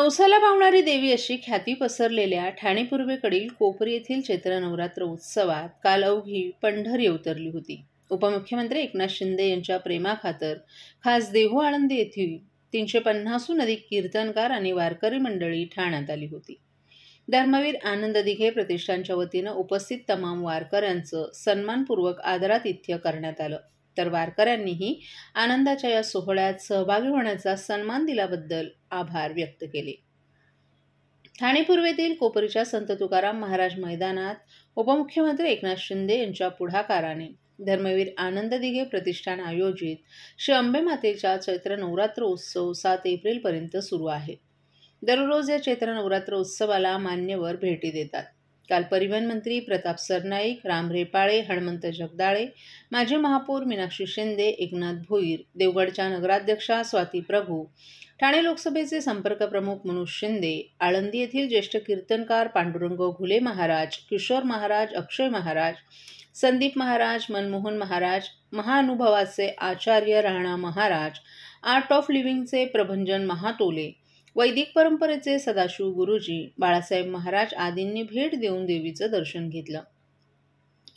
नवसाला पावणारी देवी अशी ख्याती पसरलेल्या ठाणे पूर्वेकडील कोपरी येथील चैत्र नवरात्र उत्सवात काल अवघी पंढरी उतरली होती. उपमुख्यमंत्री एकनाथ शिंदे यांच्या प्रेमाखातर खास देहू आळंदी येथील 350हून अधिक कीर्तनकार आणि वारकरी मंडळी ठाण्यात आली होती. धर्मवीर आनंद दिघे प्रतिष्ठानच्या वतीनं उपस्थित तमाम वारकऱ्यांचं सन्मानपूर्वक आदरातिथ्य करण्यात आलं. तर वारकऱ्यांनीही आनंदाच्या या सोहळ्यात सहभागी होण्याचा सन्मान दिल्याबद्दल आभार व्यक्त केले. ठाणे पूर्वेतील कोपरीच्या संत तुकाराम महाराज मैदानात उपमुख्यमंत्री एकनाथ शिंदे यांच्या पुढाकाराने धर्मवीर आनंद दिघे प्रतिष्ठान आयोजित श्री अंबे मातेचा चैत्र नवरात्र उत्सव 7 एप्रिलपर्यंत सुरू आहे. दररोज या चैत्र नवरात्र उत्सवाला मान्यवर भेटी देतात. काल परिवहन मंत्री प्रताप सरनाईक, राम रेपाळे, हनुमंत जगदाळे, माजी महापौर मीनाक्षी शिंदे, एकनाथ भोईर, देवगडच्या नगराध्यक्षा स्वाती प्रभू, ठाणे लोकसभेचे संपर्क प्रमुख मनोज शिंदे, आळंदी येथील ज्येष्ठ कीर्तनकार पांडुरंग घुले महाराज, किशोर महाराज, अक्षय महाराज, संदीप महाराज, मनमोहन महाराज, महाअनुभवाचे आचार्य राणा महाराज, आर्ट ऑफ लिव्हिंगचे प्रभंजन महातोले, वैदिक परंपरेचे सदाशिव गुरुजी, बाळासाहेब महाराज आदींनी भेट देऊन देवीचं दर्शन घेतलं.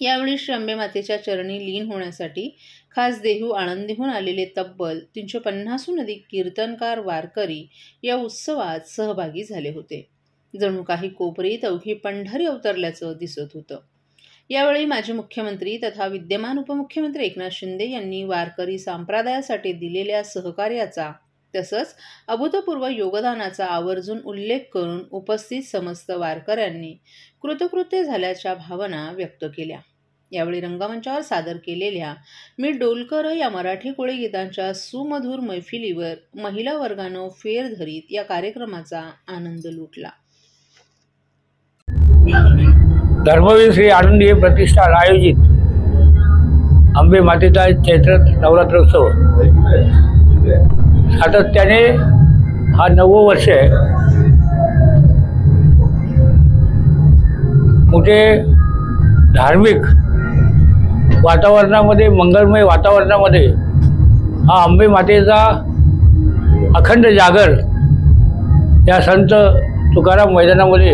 यावेळी श्री अंबे मातेच्या चरणी लीन होण्यासाठी खास देहू आळंदीहून आलेले तब्बल 350हून अधिक कीर्तनकार वारकरी या उत्सवात सहभागी झाले होते. जणू काही कोपरीत अवघी पंढरी अवतरल्याचं दिसत होतं. यावेळी माजी मुख्यमंत्री तथा विद्यमान उपमुख्यमंत्री एकनाथ शिंदे यांनी वारकरी संप्रदायासाठी दिलेल्या सहकार्याचा तसंच अभूतपूर्व योगदानाचा आवर्जून उल्लेख करून उपस्थित समस्त वारकऱ्यांनी कृतकृत्य झाल्याच्या भावना व्यक्त केल्या. यावेळी रंगमंचावर सादर केलेल्या मी डोलकर या मराठी कोळी गीतांच्या सुमधुर मैफिलीवर महिला वर्गानं फेर धरीत या कार्यक्रमाचा आनंद लुटला. धर्मवीर श्री आनंदी प्रतिष्ठान आयोजित अंबे मातेचा चैत्र नवरात्रोत्सव सातत्याने हा 9वं वर्ष आहे. मोठे धार्मिक वातावरणामध्ये, मंगलमय वातावरणामध्ये हा अंबे मातेचा अखंड जागर या संत तुकाराम मैदानामध्ये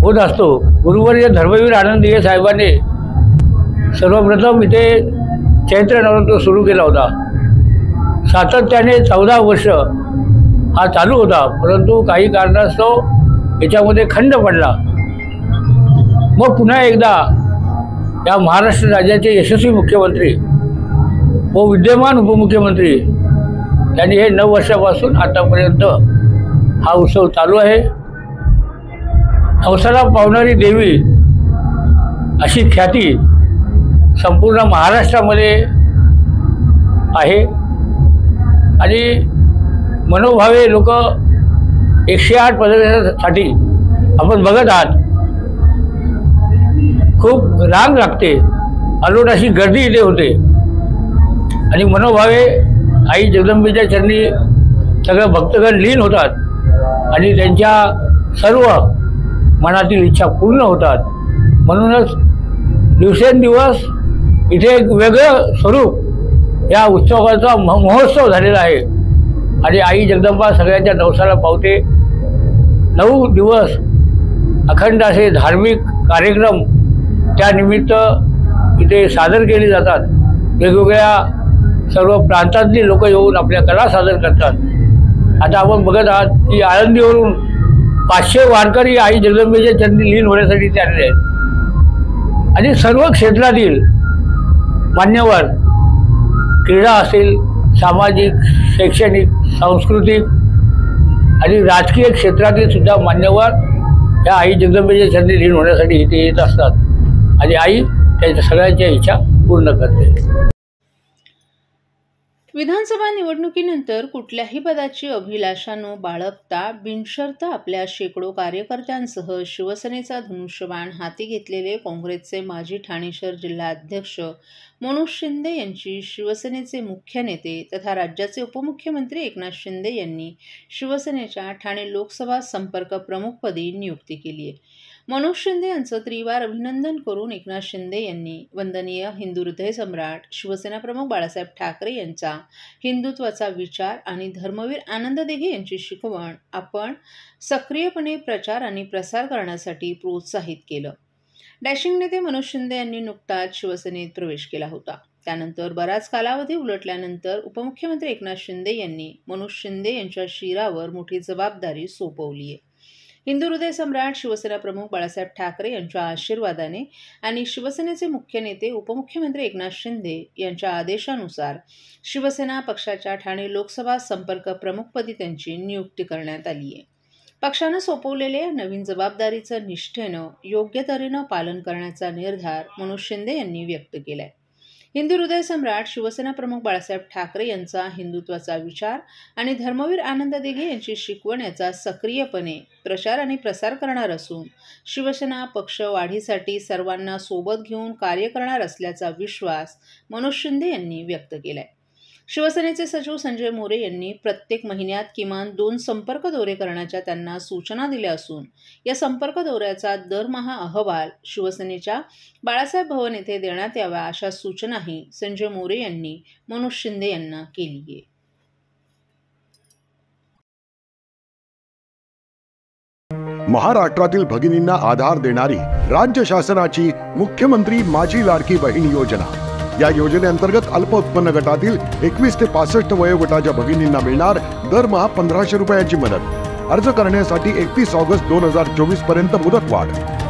होत असतो. गुरुवर्य धर्मवीर आनंद दिघे साहेबांनी सर्वप्रथम इथे चैत्र नवरात्र सुरू केला होता. सातत्याने 14 वर्ष हा चालू होता, परंतु काही कारणास्तव याच्यामध्ये खंड पडला. मग पुन्हा एकदा या महाराष्ट्र राज्याचे यशस्वी मुख्यमंत्री व विद्यमान उपमुख्यमंत्री यांनी हे 9 वर्षापासून आतापर्यंत हा उत्सव चालू आहे. नवसाला पावणारी देवी अशी ख्याती संपूर्ण महाराष्ट्रामध्ये आहे आणि मनोभावे लोक 108 पदवीसाठी आपण बघत आहात. खूप रांग लागते, अलोट अशी गर्दी इथे होते आणि मनोभावे आई जगदंबेच्या चरणी सगळे भक्तगण लीन होतात आणि त्यांच्या सर्व मनातील इच्छा पूर्ण होतात. म्हणूनच दिवसेंदिवस इथे एक वेगळं स्वरूप या उत्सवाचा महोत्सव झालेला आहे आणि आई जगदंबा सगळ्यांच्या नवसाला पावते. 9 दिवस अखंड असे धार्मिक कार्यक्रम त्यानिमित्त इथे सादर केले जातात. वेगवेगळ्या सर्व प्रांतातली लोक येऊन आपल्या कला सादर करतात. आता आपण बघत आहात की आळंदीवरून 500 वारकरी आई जगदंबेच्या चरणी लीन होण्यासाठी ते आलेले आहेत आणि सर्व क्षेत्रातील मान्यवर, क्रीडा असेल, सामाजिक, शैक्षणिक, सांस्कृतिक आणि राजकीय क्षेत्रातील सुद्धा मान्यवर या आई जगदंबेच्या चरणी लीन होण्यासाठी इथे येत असतात आणि आई त्यांच्या सगळ्यांच्या इच्छा पूर्ण करते. विधानसभा निवडणुकीनंतर कुठल्याही पदाची अभिलाषा न बाळगता बिनशर्त आपल्या शेकडो कार्यकर्त्यांसह शिवसेनेचा धनुष्यबाण हाती घेतलेले काँग्रेसचे माजी ठाणे शहर जिल्हाध्यक्ष मनोज शिंदे यांची शिवसेनेचे मुख्य नेते तथा राज्याचे उपमुख्यमंत्री एकनाथ शिंदे यांनी शिवसेनेच्या ठाणे लोकसभा संपर्क प्रमुखपदी नियुक्ती केली आहे. मनोज शिंदे यांचं त्रिवार अभिनंदन करून एकनाथ शिंदे यांनी वंदनीय हिंदू हृदय सम्राट शिवसेनाप्रमुख बाळासाहेब ठाकरे यांचा हिंदुत्वाचा विचार आणि धर्मवीर आनंद दिघे यांची शिकवण आपण सक्रियपणे प्रचार आणि प्रसार करण्यासाठी प्रोत्साहित केलं. डॅशिंग नेते मनोज शिंदे यांनी नुकताच शिवसेनेत प्रवेश केला होता. त्यानंतर बराच कालावधी उलटल्यानंतर उपमुख्यमंत्री एकनाथ शिंदे यांनी मनोज शिंदे यांच्या शिरावर मोठी जबाबदारी सोपवली आहे. हिंदू हृदय सम्राट शिवसेनाप्रमुख बाळासाहेब ठाकरे यांच्या आशीर्वादाने आणि शिवसेनेचे मुख्य नेते उपमुख्यमंत्री एकनाथ शिंदे यांच्या आदेशानुसार शिवसेना पक्षाच्या ठाणे लोकसभा संपर्क प्रमुखपदी त्यांची नियुक्ती करण्यात आली आहे. पक्षानं सोपवलेल्या नवीन जबाबदारीचं निष्ठेनं योग्य तऱ्हेनं पालन करण्याचा निर्धार मनोज शिंदे यांनी व्यक्त केलाय. हिंदू हृदय सम्राट शिवसेना प्रमुख बाळासाहेब ठाकरे यांचा हिंदुत्वाचा विचार आणि धर्मवीर आनंद दिघे यांची शिकवण याचा सक्रियपणे प्रचार आणि प्रसार करणार असून शिवसेना पक्ष वाढीसाठी सर्वांना सोबत घेऊन कार्य करणार असल्याचा विश्वास मनोज शिंदे यांनी व्यक्त केलाय. शिवसेनेचे सचिव संजय मोरे यांनी प्रत्येक महिन्यात किमान 2 संपर्क दौरे करण्याच्या त्यांना सूचना दिल्या असून या संपर्क दौऱ्याचा दरमहा अहवाल शिवसेनेच्या बाळासाहेब भवन येथे देण्यात यावा अशा सूचनाही संजय मोरे यांनी मनोज शिंदे यांना केली आहे. महाराष्ट्रातील भगिनींना आधार देणारी राज्य शासनाची मुख्यमंत्री माझी लाडकी बहीण योजना. या योजनेअंतर्गत अल्प उत्पन्न गटातील 21 ते 65 वयोगटाच्या भगिनींना मिळणार दरमहा 1500 रुपयाची मदत. अर्ज करण्यासाठी 31 ऑगस्ट 2024 पर्यंत मुदतवाढ.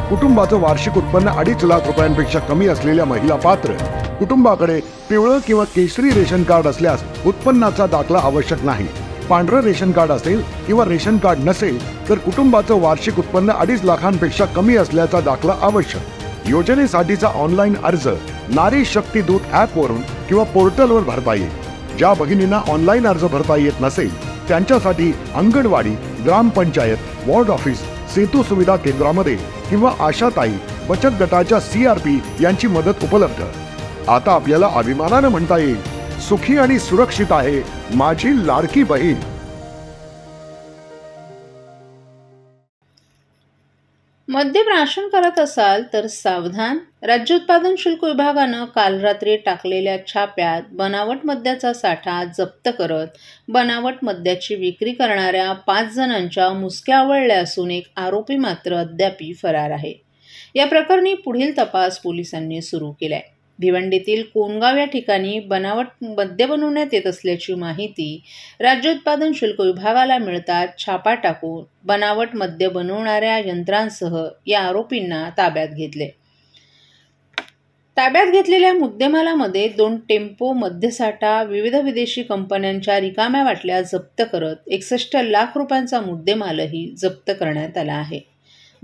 कुटुंबाचं वार्षिक उत्पन्न 2.5 लाख रुपयांपेक्षा कमी असलेल्या महिला पात्र. कुटुंबाकडे पिवळं किंवा केशरी रेशन कार्ड असल्यास उत्पन्नाचा दाखला आवश्यक नाही. पांढरं रेशन कार्ड असेल किंवा रेशन कार्ड नसेल तर कुटुंबाचं वार्षिक उत्पन्न 2.5 लाखांपेक्षा कमी असल्याचा दाखला आवश्यक. योजनेसाठीचा ऑनलाईन अर्ज नारी शक्ती दूत ॲपवरून किंवा पोर्टलवर भरता येईल. ज्या भगिनींना ऑनलाईन अर्ज भरता येत नसेल त्यांच्यासाठी अंगणवाडी, ग्रामपंचायत, वॉर्ड ऑफिस, सेतू सुविधा केंद्रामध्ये किंवा आशाताई बचत गटाच्या CRP यांची मदत उपलब्ध. आता आपल्याला अभिमानानं म्हणता येईल, सुखी आणि सुरक्षित आहे माझी लाडकी बहीण. मद्य प्राशन करत असाल तर सावधान. राज्य उत्पादन शुल्क विभागानं काल रात्री टाकलेल्या छाप्यात बनावट मद्याचा साठा जप्त करत बनावट मद्याची विक्री करणाऱ्या 5 जणांच्या मुसक्या आवळल्या असून एक आरोपी मात्र अद्याप फरार आहे. या प्रकरणी पुढील तपास पोलिसांनी सुरू केलाय. भिवंडीतील कोणगाव या ठिकाणी बनावट मद्य बनवण्यात येत असल्याची माहिती राज्य उत्पादन शुल्क विभागाला मिळताच छापा टाकून बनावट मद्य बनवणाऱ्या यंत्रांसह या आरोपींना ताब्यात घेतले. ताब्यात घेतलेल्या मुद्देमालामध्ये 2 टेम्पो मद्यसाठा, विविध विदेशी कंपन्यांच्या रिकाम्या बाटल्या जप्त करत 61 लाख रुपयांचा मुद्देमालही जप्त करण्यात आला आहे.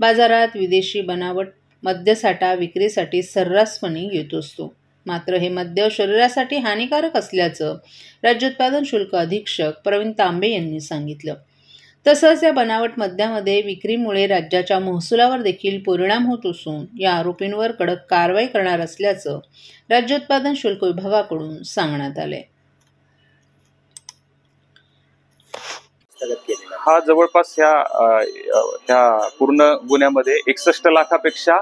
बाजारात विदेशी बनावट मद्यसाठा विक्रीसाठी सर्रासपणे येत असतो. मात्र हे मद्य शरीरासाठी हानिकारक असल्याचं राज्य उत्पादन शुल्क अधीक्षक प्रवीण तांबे यांनी सांगितलं. तसंच या बनावट मद्यामध्ये विक्रीमुळे राज्याच्या महसुलावर देखील परिणाम होत असून या आरोपींवर कडक कारवाई करणार असल्याचं राज्य उत्पादन शुल्क विभागाकडून सांगण्यात आलंय. हा जवळपास ह्या पूर्ण गुन्ह्यामध्ये 61 लाखापेक्षा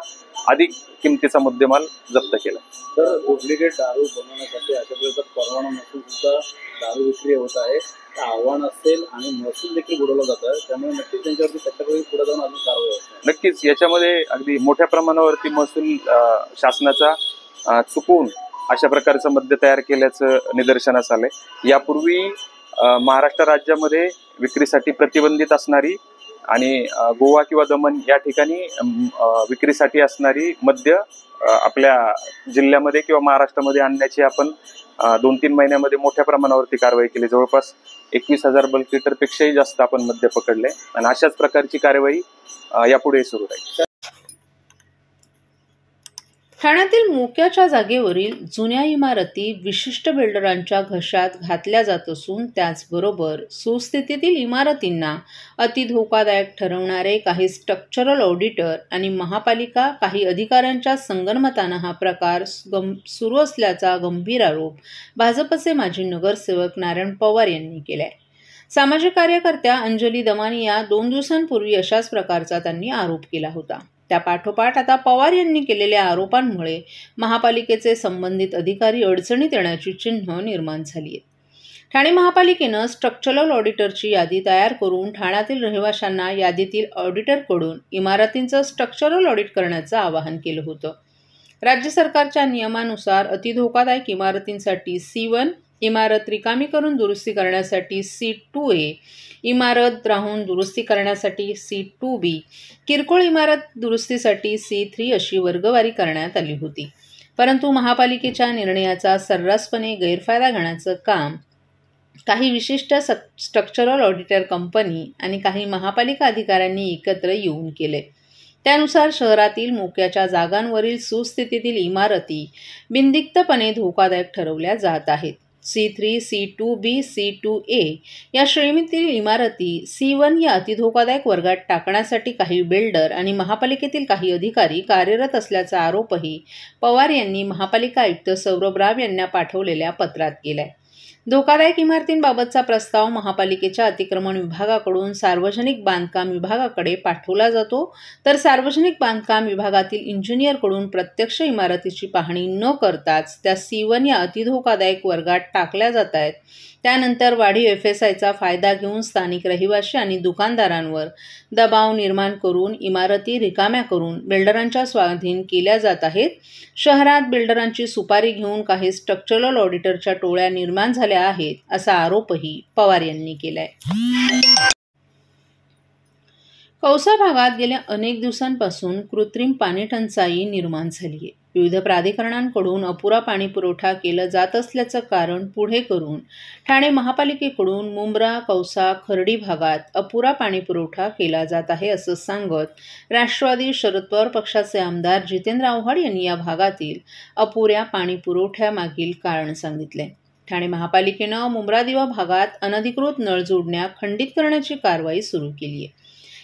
अधिक किमतीचा मुद्देमाल जप्त केला. तर डुप्लिकेट दारू बनवण्यासाठी अशा प्रकारचा परवाना नसून सुद्धा दारू विक्री होत आहे. आव्हान असेल आणि महसूल देखील बुडवला जातं, त्यामुळे नक्कीच त्यांच्यावरती त्याच्याकडे पुढे जाऊन अजून कारवाई होत. नक्कीच याच्यामध्ये अगदी मोठ्या प्रमाणावरती महसूल शासनाचा चुकून अशा प्रकारचं मद्य तयार केल्याचं निदर्शनास आलंय. यापूर्वी महाराष्ट्र राज्यामध्ये विक्रीसाठी प्रतिबंधित असणारी आणि गोवा किंवा दमन या ठिकाणी विक्रीसाठी असणारी मद्य आपल्या जिल्ह्यामध्ये किंवा महाराष्ट्रामध्ये आणण्याची आपण 2-3 महिन्यामध्ये मोठ्या प्रमाणावरती कारवाई केली. जवळपास 21,000 बल्क लिटरपेक्षाही जास्त आपण मद्य पकडले आणि अशाच प्रकारची कारवाई यापुढे सुरू राहील. ठाण्यातील मोक्याच्या जागेवरील जुन्या इमारती विशिष्ट बिल्डरांच्या घशात घातल्या जात असून त्याचबरोबर सुस्थितीतील इमारतींना अतिधोकादायक ठरवणारे काही स्ट्रक्चरल ऑडिटर आणि महापालिका काही अधिकाऱ्यांच्या संगनमतानं हा प्रकार सुरू असल्याचा गंभीर आरोप भाजपचे माजी नगरसेवक नारायण पवार यांनी केलाय. सामाजिक कार्यकर्त्या अंजली दमानी या 2 दिवसांपूर्वी अशाच प्रकारचा त्यांनी आरोप केला होता. त्यापाठोपाठ आता पवार यांनी केलेल्या आरोपांमुळे महापालिकेचे संबंधित अधिकारी अडचणीत येण्याची चिन्ह निर्माण झाली आहेत. ठाणे महापालिकेनं स्ट्रक्चरल ऑडिटरची यादी तयार करून ठाण्यातील रहिवाशांना यादीतील ऑडिटरकडून इमारतींचं स्ट्रक्चरल ऑडिट करण्याचं आवाहन केलं होतं. राज्य सरकारच्या नियमानुसार अतिधोकादायक इमारतींसाठी C1, इमारत रिकामी करून दुरुस्ती करण्यासाठी C2A, इमारत राहून दुरुस्ती करण्यासाठी C2B, किरकोळ इमारत दुरुस्तीसाठी C3 अशी वर्गवारी करण्यात आली होती. परंतु महापालिकेच्या निर्णयाचा सर्रासपणे गैरफायदा घेण्याचं काम काही विशिष्ट स्ट्रक्चरल ऑडिटर कंपनी आणि काही महापालिका अधिकाऱ्यांनी एकत्र येऊन केले. त्यानुसार शहरातील मोक्याच्या जागांवरील सुस्थितीतील इमारती बिनदिक्तपणे धोकादायक ठरवल्या जात आहेत. C3, C2B, C2A या श्रेणीतील इमारती C1 या अतिधोकादायक वर्गात टाकण्यासाठी काही बिल्डर आणि महापालिकेतील काही अधिकारी कार्यरत असल्याचा आरोपही पवार यांनी महापालिका आयुक्त सौरभ राव यांना पाठवलेल्या पत्रात केलाय. धोकादायक इमारतींबाबतचा प्रस्ताव महापालिकेच्या अतिक्रमण विभागाकडून सार्वजनिक बांधकाम विभागाकडे पाठवला जातो, तर सार्वजनिक बांधकाम विभागातील इंजिनियरकडून प्रत्यक्ष इमारतीची पाहणी न करताच त्या C1 या अतिधोकादायक वर्गात टाकल्या जात आहेत. त्यानंतर वाढीव FSIचा फायदा घेऊन स्थानिक रहिवासी आणि दुकानदारांवर दबाव निर्माण करून इमारती रिकाम्या करून बिल्डरांच्या स्वाधीन केल्या जात आहेत. शहरात बिल्डरांची सुपारी घेऊन काही स्ट्रक्चरल ऑडिटरच्या टोळ्या निर्माण झाल्या आहेत असा आरोपही पवार यांनी केलाय. कौसा भागात गेल्या अनेक दिवसांपासून कृत्रिम पाणी टंचाई निर्माण झाली आहे. विविध प्राधिकरणांकडून अपुरा पाणी पुरवठा केला जात असल्याचं कारण पुढे करून ठाणे महापालिकेकडून मुंब्रा, कौसा, खर्डी भागात अपुरा पाणी पुरवठा केला जात आहे असं सांगत राष्ट्रवादी शरद पवार पक्षाचे आमदार जितेंद्र आव्हाड यांनी या भागातील अपुऱ्या पाणी पुरवठ्यामागील कारण सांगितले. ठाणे महापालिकेनं मुंब्रा दिवा भागात अनधिकृत नळ जोडण्या खंडित करण्याची कारवाई सुरू केली आहे.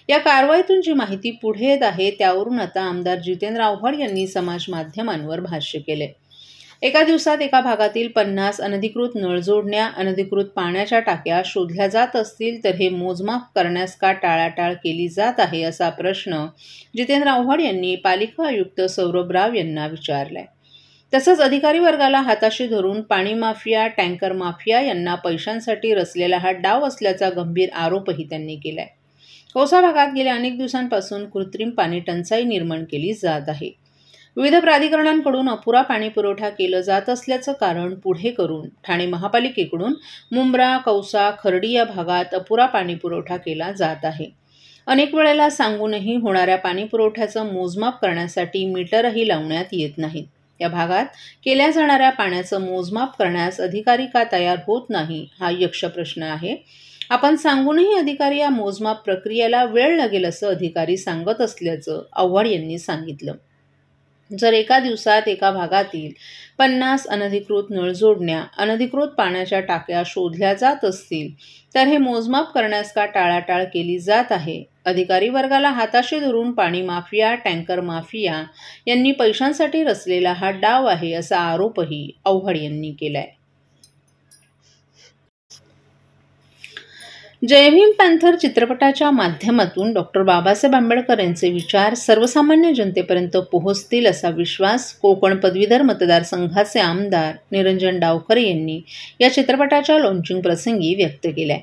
या कारवाईतून जी माहिती पुढे येत आहे त्यावरून आता आमदार जितेंद्र आव्हाड यांनी समाज माध्यमांवर भाष्य केले. एका दिवसात एका भागातील 50 अनधिकृत नळ जोडण्या, अनधिकृत पाण्याच्या टाक्या शोधल्या जात असतील तर हे मोजमाप करण्यास का टाळाटाळ केली जात आहे असा प्रश्न जितेंद्र आव्हाड यांनी पालिका आयुक्त सौरभ राव यांना विचारलाय. तसंच अधिकारी वर्गाला हाताशी धरून पाणी माफिया, टँकर माफिया यांना पैशांसाठी रचलेला हा डाव असल्याचा गंभीर आरोपही त्यांनी केलाय. कौसा भागात गेल्या अनेक दिवसांपासून कृत्रिम पाणी टंचाई निर्माण केली जात आहे. विविध प्राधिकरणांकडून अपुरा पाणी पुरवठा केलं जात असल्याचं कारण पुढे करून ठाणे महापालिकेकडून मुंब्रा, कौसा, खर्डी या भागात अपुरा पाणी पुरवठा केला जात आहे. अनेक वेळेला सांगूनही होणाऱ्या पाणी पुरवठ्याचं मोजमाप करण्यासाठी मीटरही लावण्यात येत नाहीत. या भागात केल्या जाणाऱ्या पाण्याचं मोजमाप करण्यास अधिकारी का तयार होत नाही हा यक्ष प्रश्न आहे. आपण सांगूनही अधिकारी या मोजमाप प्रक्रियेला वेळ लागेल असं अधिकारी सांगत असल्याचं आव्हाड यांनी सांगितलं. जर एका दिवसात एका भागातील 50 अनधिकृत नळ जोडण्या, अनधिकृत पाण्याच्या टाक्या शोधल्या जात असतील तर हे मोजमाप करण्यास का टाळाटाळ केली जात आहे. अधिकारी वर्गाला हाताशी धरून पाणी माफिया, टँकर माफिया यांनी पैशांसाठी रचलेला हा डाव आहे असा आरोपही आव्हाड यांनी केलाय. जय भीम पॅन्थर चित्रपटाच्या माध्यमातून डॉक्टर बाबासाहेब आंबेडकर यांचे विचार सर्वसामान्य जनतेपर्यंत पोहोचतील असा विश्वास कोकण पदवीधर मतदारसंघाचे आमदार निरंजन डावखरे यांनी या चित्रपटाच्या लॉन्चिंग प्रसंगी व्यक्त केलाय.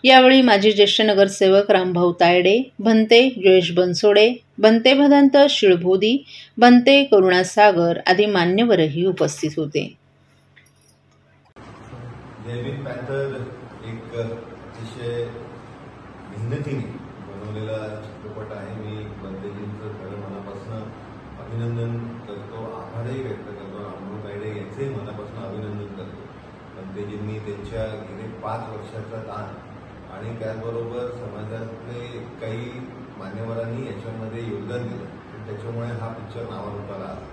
यावेळी माजी ज्येष्ठ नगरसेवक रामभाऊ तायडे, भंते जयेश बनसोडे, भंते भदंत शिळभोदी, भंते करुणा सागर आदी मान्यवरही उपस्थित होते. जय भीम पॅन्थर एक अतिशय मेहनतीने बनवलेला चित्रपट आहे. मी बंदेजींचं खरं मनापासून अभिनंदन करतो, आभारही व्यक्त करतो. रामभाऊ तायडे यांचंही मनापासून अभिनंदन करतो. बंदेजींनी त्यांच्या गेले 5 वर्षाचा दान आणि त्याचबरोबर समाजातले काही मान्यवरांनी याच्यामध्ये योगदान दिलं. त्याच्यामुळे हा पिक्चर नावारूपाला आला.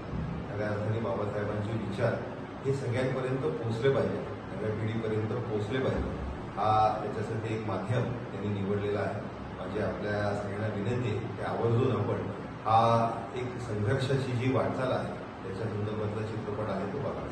खऱ्या अर्थाने बाबासाहेबांचे विचार हे सगळ्यांपर्यंत पोहोचले पाहिजे, नव्या पिढीपर्यंत पोहोचले पाहिजे. हा त्याच्यासाठी एक माध्यम त्यांनी निवडलेला आहे. माझी आपल्या सगळ्यांना विनंती आहे की आवर्जून आपण हा एक संघर्षाची जी वाटचाल आहे त्याच्या संदर्भातला चित्रपट आहे तो बघा.